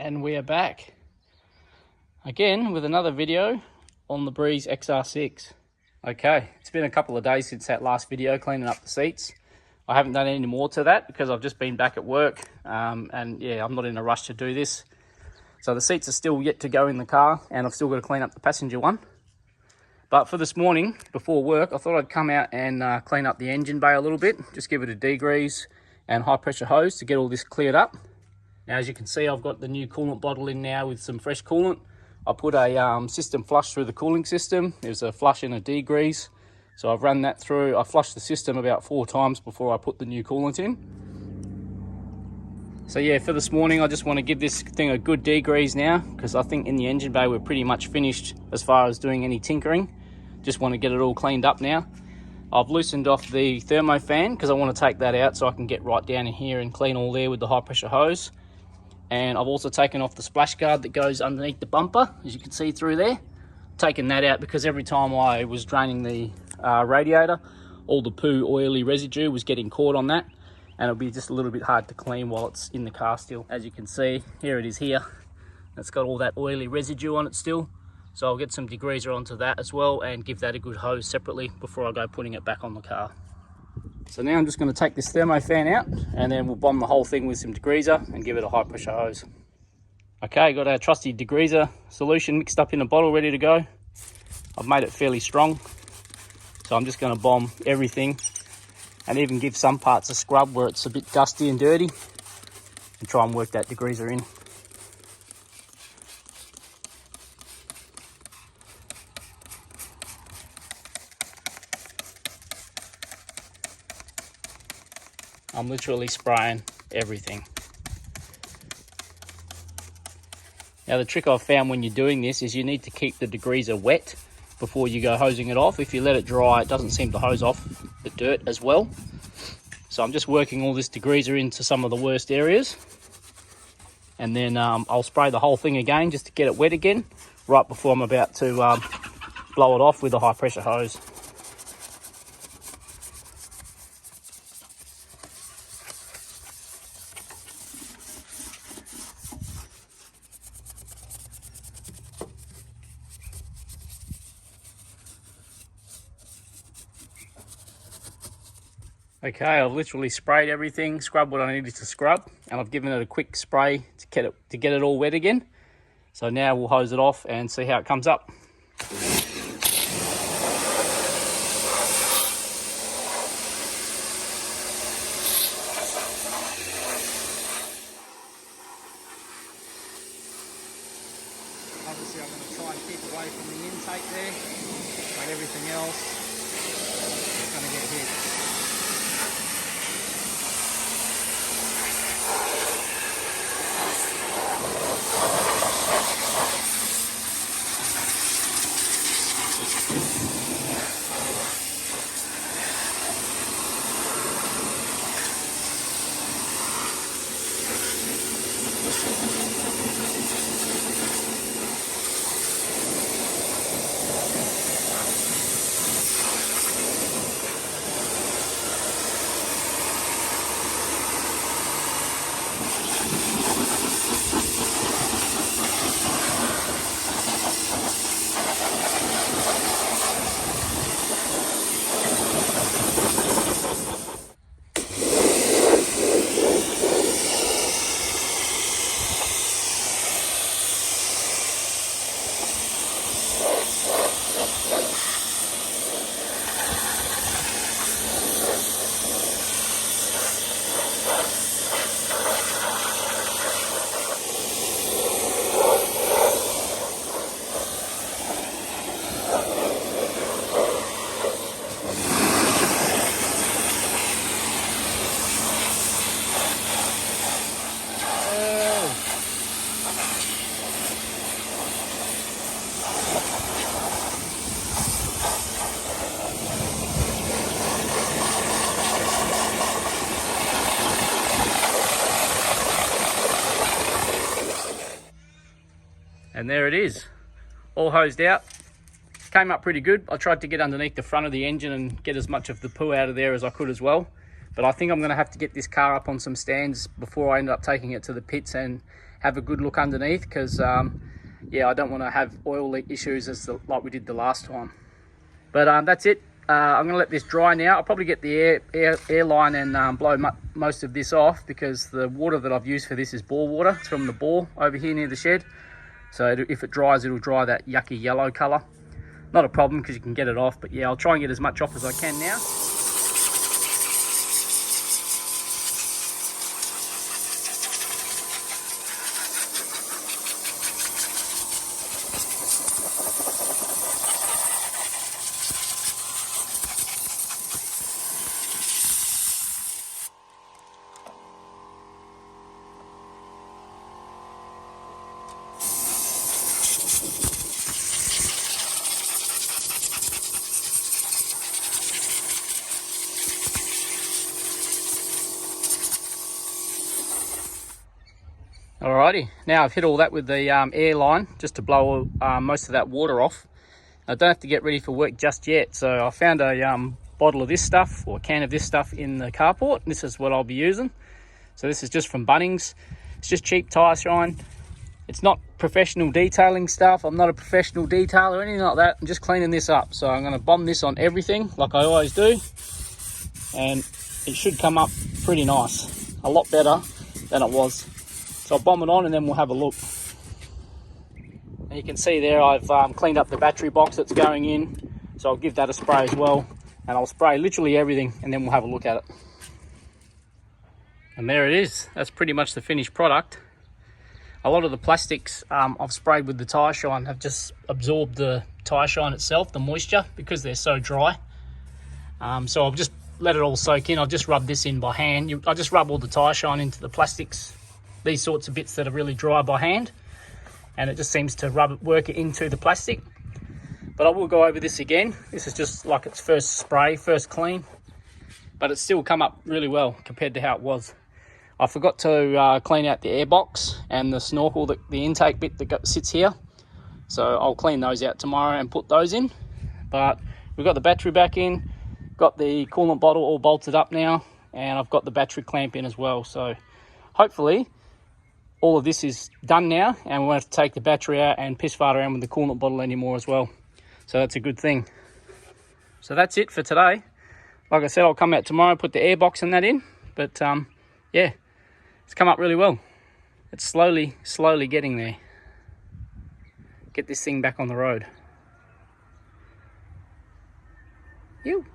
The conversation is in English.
And we are back again with another video on the Breeze XR6. Okay, it's been a couple of days since that last video cleaning up the seats. I haven't done any more to that because I've just been back at work, and yeah, I'm not in a rush to do this. So the seats are still yet to go in the car, and I've still got to clean up the passenger one. But for this morning, before work, I thought I'd come out and clean up the engine bay a little bit, just give it a degrease and high pressure hose to get all this cleared up. Now, as you can see, I've got the new coolant bottle in now with some fresh coolant. I put a system flush through the cooling system. There's a flush and a degrease. So I've run that through. I flushed the system about 4 times before I put the new coolant in. So yeah, for this morning, I just want to give this thing a good degrease now, because I think in the engine bay, we're pretty much finished as far as doing any tinkering. Just want to get it all cleaned up now. I've loosened off the thermo fan because I want to take that out so I can get right down in here and clean all there with the high pressure hose. And I've also taken off the splash guard that goes underneath the bumper, as you can see through there. Taken that out because every time I was draining the radiator, all the poo oily residue was getting caught on that, and it'll be just a little bit hard to clean while it's in the car still. As you can see, here it is here. It's got all that oily residue on it still. So I'll get some degreaser onto that as well and give that a good hose separately before I go putting it back on the car. So now I'm just going to take this thermo fan out, and then we'll bomb the whole thing with some degreaser and give it a high pressure hose. Okay, got our trusty degreaser solution mixed up in a bottle ready to go. I've made it fairly strong, so I'm just going to bomb everything and even give some parts a scrub where it's a bit dusty and dirty, and try and work that degreaser in. I'm literally spraying everything. Now, the trick I've found when you're doing this is you need to keep the degreaser wet before you go hosing it off. If you let it dry, it doesn't seem to hose off the dirt as well. So I'm just working all this degreaser into some of the worst areas. And then I'll spray the whole thing again just to get it wet again, right before I'm about to blow it off with a high pressure hose. Okay, I've literally sprayed everything, scrubbed what I needed to scrub, and I've given it a quick spray to get it all wet again. So now we'll hose it off and see how it comes up. Obviously, I'm going to try and keep away from the intake there, but everything else is going to get hit. And there it is, all hosed out. Came up pretty good. I tried to get underneath the front of the engine and get as much of the poo out of there as I could as well. But I think I'm going to have to get this car up on some stands before I end up taking it to the pits and have a good look underneath, because yeah, I don't want to have oil leak issues like we did the last time. But that's it. I'm going to let this dry now. I'll probably get the air line and blow most of this off, because the water that I've used for this is bore water. It's from the bore over here near the shed. So if it dries, it'll dry that yucky yellow colour. Not a problem because you can get it off, but yeah, I'll try and get as much off as I can now. Alrighty, now I've hit all that with the air line just to blow most of that water off. I don't have to get ready for work just yet, so I found a bottle of this stuff, or a can of this stuff in the carport. This is what I'll be using. So this is just from Bunnings. It's just cheap tyre shine. It's not professional detailing stuff. I'm not a professional detailer or anything like that. I'm just cleaning this up. So I'm going to bomb this on everything like I always do, and it should come up pretty nice, a lot better than it was. So I'll bomb it on and then we'll have a look. And you can see there I've cleaned up the battery box that's going in, so I'll give that a spray as well, and I'll spray literally everything and then we'll have a look at it. And there it is. That's pretty much the finished product. A lot of the plastics I've sprayed with the tyre shine have just absorbed the tyre shine itself, the moisture, because they're so dry. So I'll just let it all soak in. I'll just rub this in by hand. I just rub all the tyre shine into the plastics, these sorts of bits that are really dry by hand, and it just seems to work it into the plastic. But I will go over this again. This is just like its first spray, first clean, but it's still come up really well compared to how it was. I forgot to clean out the air box and the snorkel, the intake bit that sits here, so I'll clean those out tomorrow and put those in. But we've got the battery back in, got the coolant bottle all bolted up now, and I've got the battery clamp in as well. So hopefully all of this is done now, and we won't have to take the battery out and piss fart around with the coolant bottle anymore as well. So that's a good thing. So that's it for today. Like I said, I'll come out tomorrow, put the air box and that in. But yeah, it's come up really well. It's slowly getting there. Get this thing back on the road. Ew.